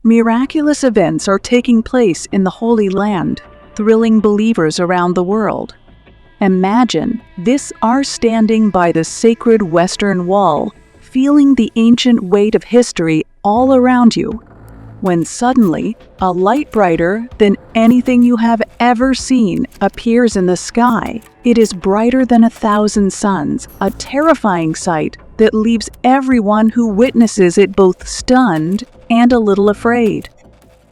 Miraculous events are taking place in the Holy Land, thrilling believers around the world. Imagine this: are standing by the sacred Western Wall, feeling the ancient weight of history all around you, when suddenly a light brighter than anything you have ever seen appears in the sky. It is brighter than 1,000 suns, a terrifying sight that leaves everyone who witnesses it both stunned and a little afraid.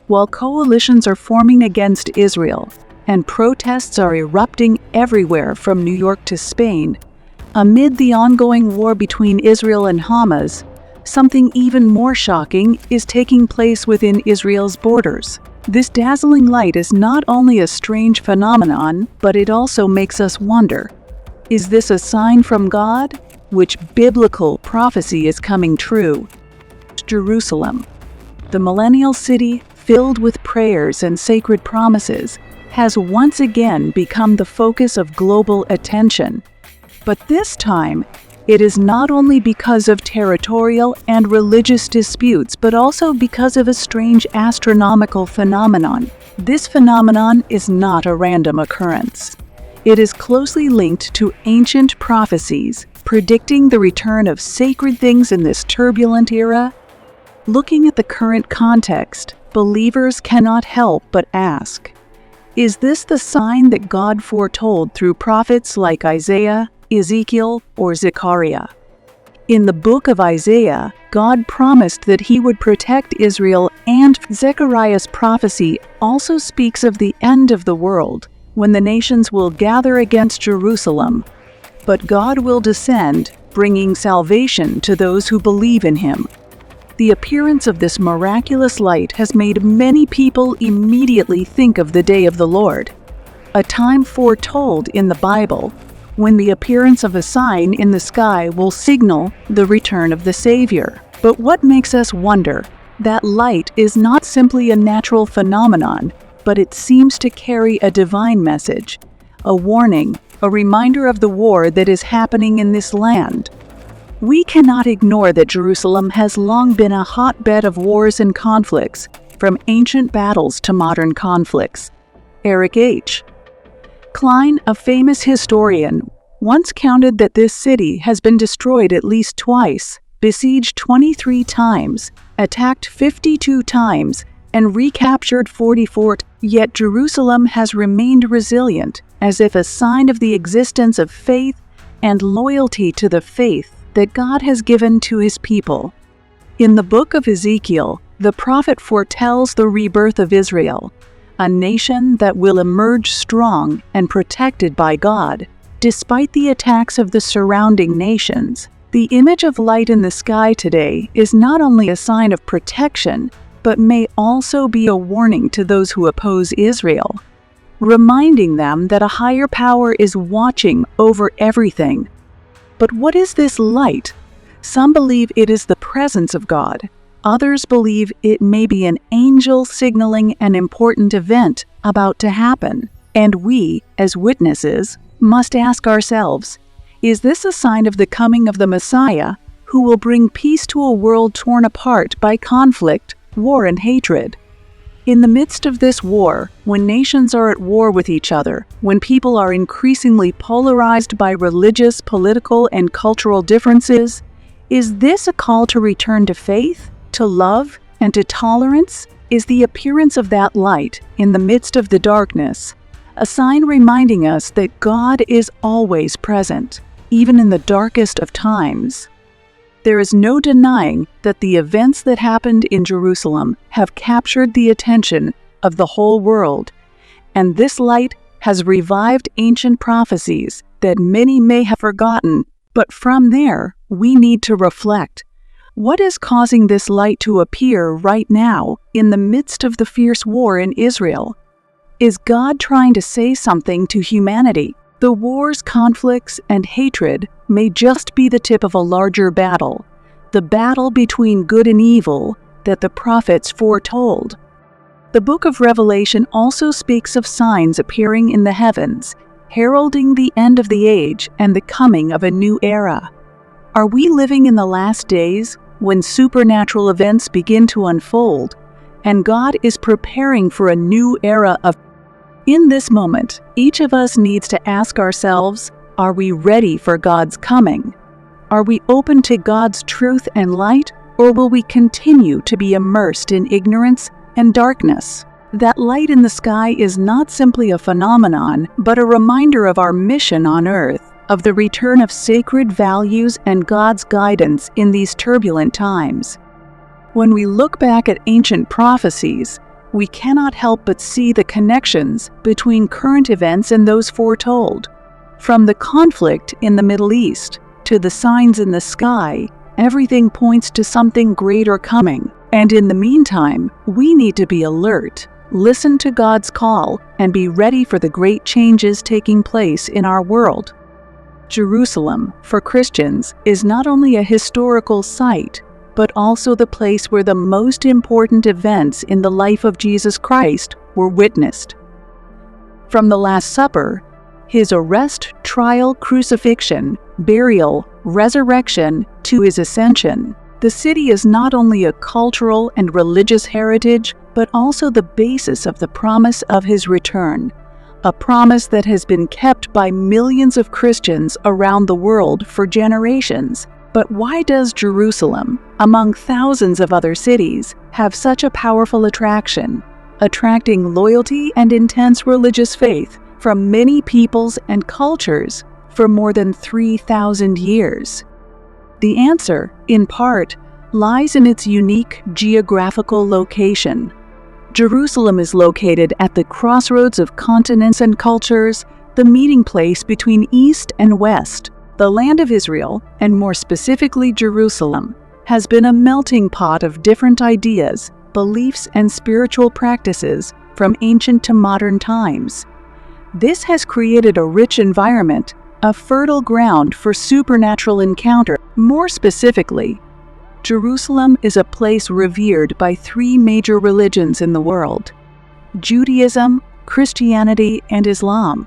While coalitions are forming against Israel and protests are erupting everywhere from New York to Spain, amid the ongoing war between Israel and Hamas, something even more shocking is taking place within Israel's borders. This dazzling light is not only a strange phenomenon, but it also makes us wonder: is this a sign from God? Which biblical prophecy is coming true? Jerusalem, the millennial city filled with prayers and sacred promises, has once again become the focus of global attention. But this time, it is not only because of territorial and religious disputes, but also because of a strange astronomical phenomenon. This phenomenon is not a random occurrence. It is closely linked to ancient prophecies, predicting the return of sacred things in this turbulent era. Looking at the current context, believers cannot help but ask, is this the sign that God foretold through prophets like Isaiah, Ezekiel, or Zechariah? In the book of Isaiah, God promised that he would protect Israel, and Zechariah's prophecy also speaks of the end of the world, when the nations will gather against Jerusalem. But God will descend, bringing salvation to those who believe in him. The appearance of this miraculous light has made many people immediately think of the day of the Lord, a time foretold in the Bible, when the appearance of a sign in the sky will signal the return of the Savior. But what makes us wonder? That light is not simply a natural phenomenon, but it seems to carry a divine message, a warning, a reminder of the war that is happening in this land. We cannot ignore that Jerusalem has long been a hotbed of wars and conflicts, from ancient battles to modern conflicts. Eric H. Klein, a famous historian, once counted that this city has been destroyed at least twice, besieged 23 times, attacked 52 times, and recaptured 44, yet Jerusalem has remained resilient, as if a sign of the existence of faith and loyalty to the faith that God has given to his people. In the book of Ezekiel, the prophet foretells the rebirth of Israel, a nation that will emerge strong and protected by God, despite the attacks of the surrounding nations. The image of light in the sky today is not only a sign of protection, but may also be a warning to those who oppose Israel, reminding them that a higher power is watching over everything. But what is this light? Some believe it is the presence of God. Others believe it may be an angel signaling an important event about to happen. And we, as witnesses, must ask ourselves, is this a sign of the coming of the Messiah, who will bring peace to a world torn apart by conflict, war, and hatred? In the midst of this war, when nations are at war with each other, when people are increasingly polarized by religious, political, and cultural differences, is this a call to return to faith, to love, and to tolerance? Is the appearance of that light in the midst of the darkness a sign reminding us that God is always present, even in the darkest of times? There is no denying that the events that happened in Jerusalem have captured the attention of the whole world, and this light has revived ancient prophecies that many may have forgotten. But from there, we need to reflect. What is causing this light to appear right now in the midst of the fierce war in Israel? Is God trying to say something to humanity? The wars, conflicts, and hatred may just be the tip of a larger battle, the battle between good and evil that the prophets foretold. The book of Revelation also speaks of signs appearing in the heavens, heralding the end of the age and the coming of a new era. Are we living in the last days, when supernatural events begin to unfold, and God is preparing for a new era of. In this moment, each of us needs to ask ourselves, are we ready for God's coming? Are we open to God's truth and light, or will we continue to be immersed in ignorance and darkness? That light in the sky is not simply a phenomenon, but a reminder of our mission on earth, of the return of sacred values and God's guidance in these turbulent times. When we look back at ancient prophecies, we cannot help but see the connections between current events and those foretold. From the conflict in the Middle East to the signs in the sky, everything points to something greater coming. And in the meantime, we need to be alert, listen to God's call, and be ready for the great changes taking place in our world. Jerusalem, for Christians, is not only a historical site, but also the place where the most important events in the life of Jesus Christ were witnessed. From the Last Supper, his arrest, trial, crucifixion, burial, resurrection, to his ascension, the city is not only a cultural and religious heritage, but also the basis of the promise of his return, a promise that has been kept by millions of Christians around the world for generations. But why does Jerusalem, among thousands of other cities, have such a powerful attraction, attracting loyalty and intense religious faith from many peoples and cultures for more than 3,000 years? The answer, in part, lies in its unique geographical location. Jerusalem is located at the crossroads of continents and cultures, the meeting place between East and West. The land of Israel, and more specifically Jerusalem, has been a melting pot of different ideas, beliefs, and spiritual practices from ancient to modern times. This has created a rich environment, a fertile ground for supernatural encounter. More specifically, Jerusalem is a place revered by three major religions in the world: Judaism, Christianity, and Islam.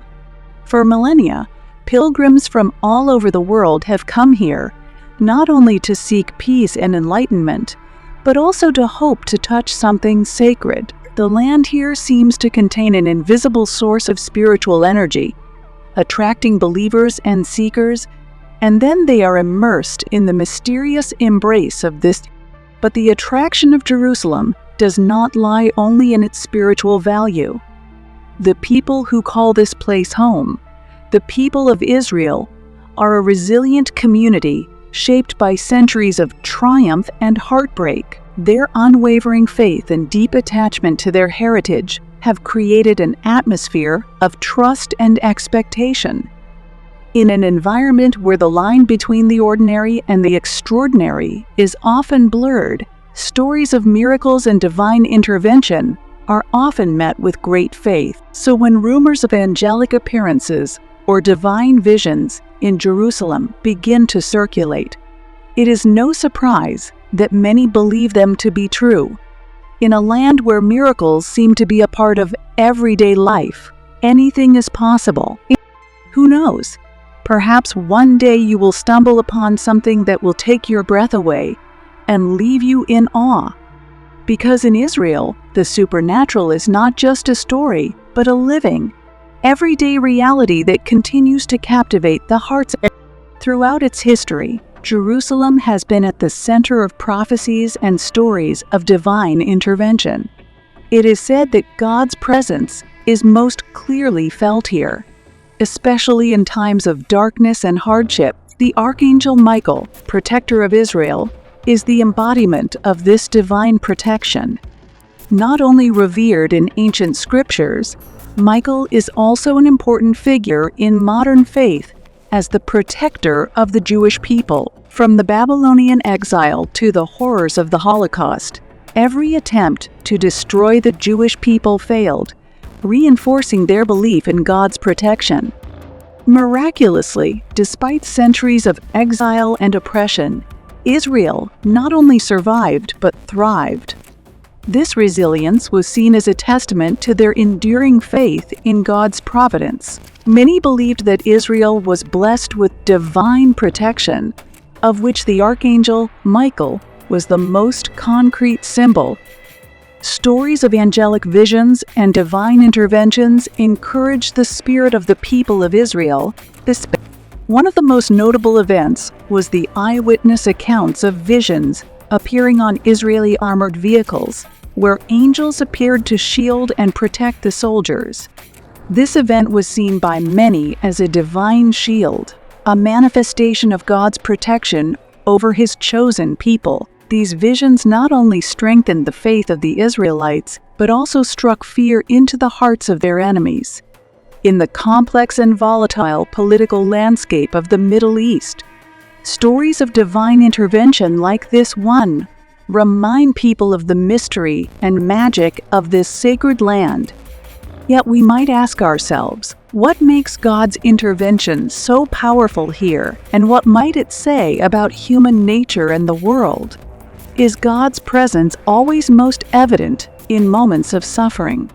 For millennia, pilgrims from all over the world have come here, not only to seek peace and enlightenment, but also to hope to touch something sacred. The land here seems to contain an invisible source of spiritual energy, attracting believers and seekers, and then they are immersed in the mysterious embrace of this. But the attraction of Jerusalem does not lie only in its spiritual value. The people who call this place home, the people of Israel, are a resilient community shaped by centuries of triumph and heartbreak. Their unwavering faith and deep attachment to their heritage have created an atmosphere of trust and expectation. In an environment where the line between the ordinary and the extraordinary is often blurred, stories of miracles and divine intervention are often met with great faith. So when rumors of angelic appearances or divine visions in Jerusalem begin to circulate, it is no surprise that many believe them to be true. In a land where miracles seem to be a part of everyday life, anything is possible. Who knows? Perhaps one day you will stumble upon something that will take your breath away and leave you in awe. Because in Israel, the supernatural is not just a story, but a living, everyday reality that continues to captivate the hearts. Throughout its history, Jerusalem has been at the center of prophecies and stories of divine intervention. It is said that God's presence is most clearly felt here. Especially in times of darkness and hardship, the Archangel Michael, protector of Israel, is the embodiment of this divine protection. Not only revered in ancient scriptures, Michael is also an important figure in modern faith as the protector of the Jewish people. From the Babylonian exile to the horrors of the Holocaust, every attempt to destroy the Jewish people failed, reinforcing their belief in God's protection. Miraculously, despite centuries of exile and oppression, Israel not only survived but thrived. This resilience was seen as a testament to their enduring faith in God's providence. Many believed that Israel was blessed with divine protection, of which the Archangel Michael was the most concrete symbol. Stories of angelic visions and divine interventions encouraged the spirit of the people of Israel. One of the most notable events was the eyewitness accounts of visions appearing on Israeli armored vehicles, where angels appeared to shield and protect the soldiers. This event was seen by many as a divine shield, a manifestation of God's protection over His chosen people. These visions not only strengthened the faith of the Israelites, but also struck fear into the hearts of their enemies. In the complex and volatile political landscape of the Middle East, stories of divine intervention like this one remind people of the mystery and magic of this sacred land. Yet we might ask ourselves, what makes God's intervention so powerful here, and what might it say about human nature and the world? Is God's presence always most evident in moments of suffering?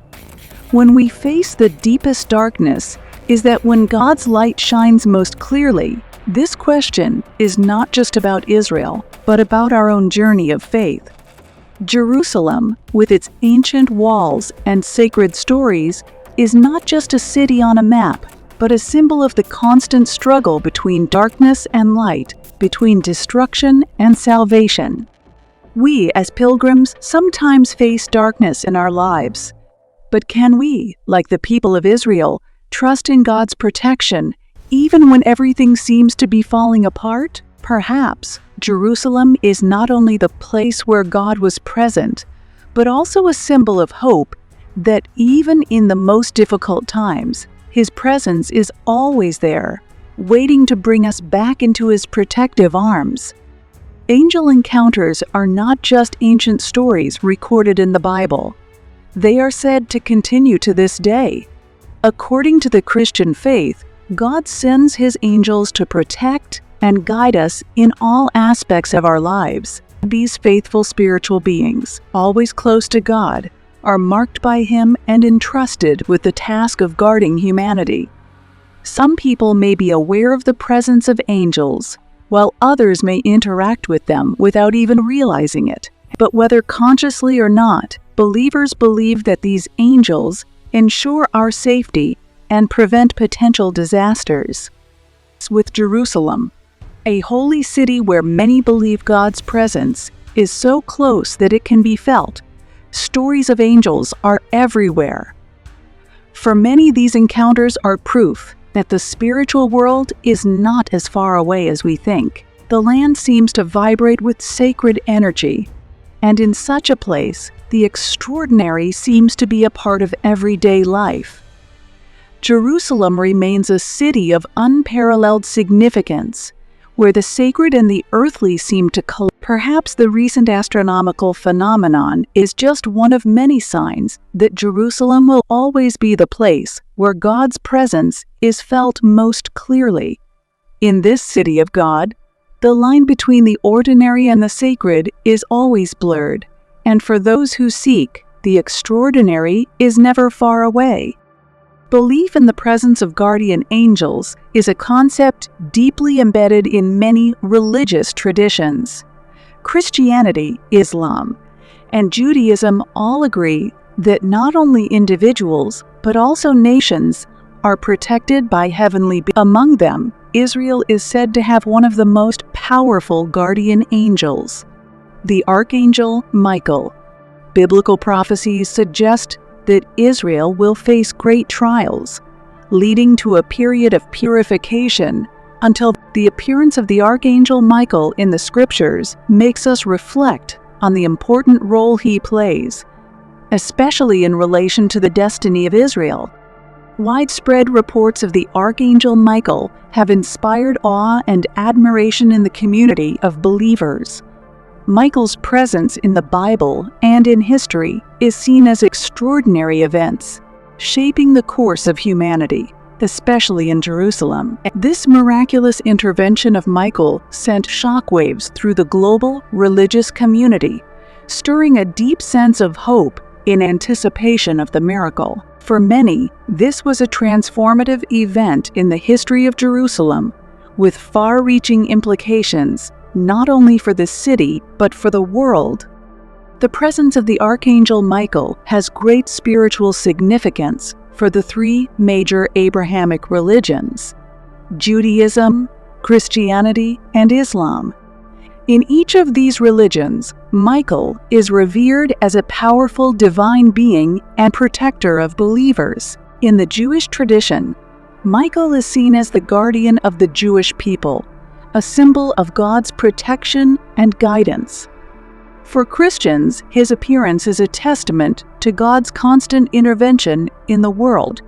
When we face the deepest darkness, is that when God's light shines most clearly? This question is not just about Israel, but about our own journey of faith. Jerusalem, with its ancient walls and sacred stories, is not just a city on a map, but a symbol of the constant struggle between darkness and light, between destruction and salvation. We, as pilgrims, sometimes face darkness in our lives. But can we, like the people of Israel, trust in God's protection, even when everything seems to be falling apart? Perhaps Jerusalem is not only the place where God was present, but also a symbol of hope that even in the most difficult times, His presence is always there, waiting to bring us back into His protective arms. Angel encounters are not just ancient stories recorded in the Bible. They are said to continue to this day. According to the Christian faith, God sends His angels to protect and guide us in all aspects of our lives. These faithful spiritual beings, always close to God, are marked by Him and entrusted with the task of guarding humanity. Some people may be aware of the presence of angels, while others may interact with them without even realizing it. But whether consciously or not, believers believe that these angels ensure our safety and prevent potential disasters. With Jerusalem, a holy city where many believe God's presence is so close that it can be felt, stories of angels are everywhere. For many, these encounters are proof that the spiritual world is not as far away as we think. The land seems to vibrate with sacred energy, and in such a place, the extraordinary seems to be a part of everyday life. Jerusalem remains a city of unparalleled significance, where the sacred and the earthly seem to collide. Perhaps the recent astronomical phenomenon is just one of many signs that Jerusalem will always be the place where God's presence is felt most clearly. In this city of God, the line between the ordinary and the sacred is always blurred, and for those who seek, the extraordinary is never far away. Belief in the presence of guardian angels is a concept deeply embedded in many religious traditions. Christianity, Islam, and Judaism all agree that not only individuals, but also nations are protected by heavenly beings. Among them, Israel is said to have one of the most powerful guardian angels, the Archangel Michael. Biblical prophecies suggest that Israel will face great trials, leading to a period of purification until the appearance of the Archangel Michael in the Scriptures makes us reflect on the important role he plays, especially in relation to the destiny of Israel. Widespread reports of the Archangel Michael have inspired awe and admiration in the community of believers. Michael's presence in the Bible and in history is seen as extraordinary events, shaping the course of humanity, especially in Jerusalem. This miraculous intervention of Michael sent shockwaves through the global religious community, stirring a deep sense of hope in anticipation of the miracle. For many, this was a transformative event in the history of Jerusalem, with far-reaching implications not only for the city but for the world. The presence of the Archangel Michael has great spiritual significance for the three major Abrahamic religions: Judaism, Christianity, and Islam. In each of these religions, Michael is revered as a powerful divine being and protector of believers. In the Jewish tradition, Michael is seen as the guardian of the Jewish people, a symbol of God's protection and guidance. For Christians, his appearance is a testament to God's constant intervention in the world,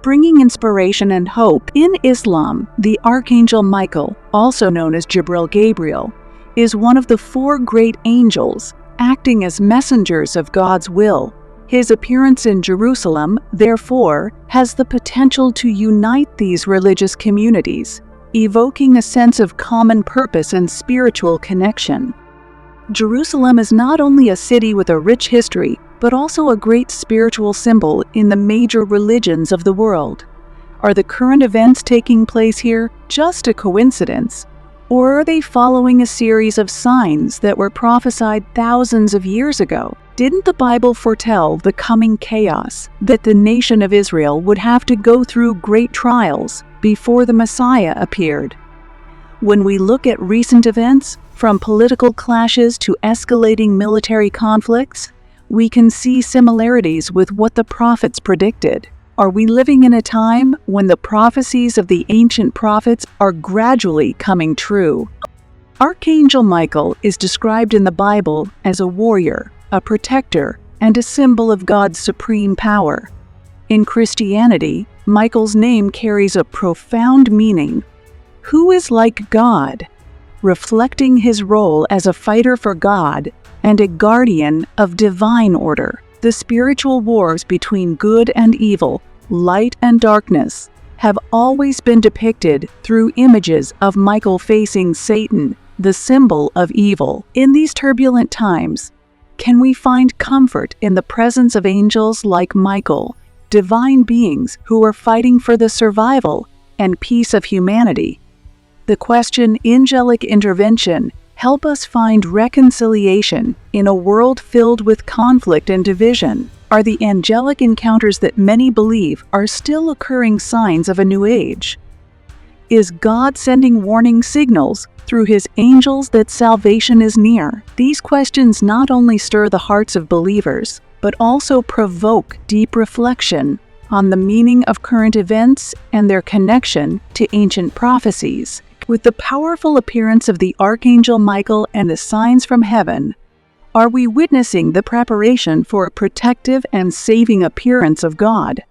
bringing inspiration and hope. In Islam, the Archangel Michael, also known as Gabriel, is one of the four great angels, acting as messengers of God's will. His appearance in Jerusalem, therefore, has the potential to unite these religious communities, evoking a sense of common purpose and spiritual connection. Jerusalem is not only a city with a rich history, but also a great spiritual symbol in the major religions of the world. Are the current events taking place here just a coincidence? Or are they following a series of signs that were prophesied thousands of years ago? Didn't the Bible foretell the coming chaos, that the nation of Israel would have to go through great trials before the Messiah appeared? When we look at recent events, from political clashes to escalating military conflicts, we can see similarities with what the prophets predicted. Are we living in a time when the prophecies of the ancient prophets are gradually coming true? Archangel Michael is described in the Bible as a warrior, a protector, and a symbol of God's supreme power. In Christianity, Michael's name carries a profound meaning. Who is like God? Reflecting his role as a fighter for God and a guardian of divine order. The spiritual wars between good and evil, light and darkness, have always been depicted through images of Michael facing Satan, the symbol of evil. In these turbulent times, can we find comfort in the presence of angels like Michael, divine beings who are fighting for the survival and peace of humanity? The question, angelic intervention, help us find reconciliation in a world filled with conflict and division. Are the angelic encounters that many believe are still occurring signs of a new age? Is God sending warning signals through his angels that salvation is near? These questions not only stir the hearts of believers, but also provoke deep reflection on the meaning of current events and their connection to ancient prophecies. With the powerful appearance of the Archangel Michael and the signs from heaven, are we witnessing the preparation for a protective and saving appearance of God?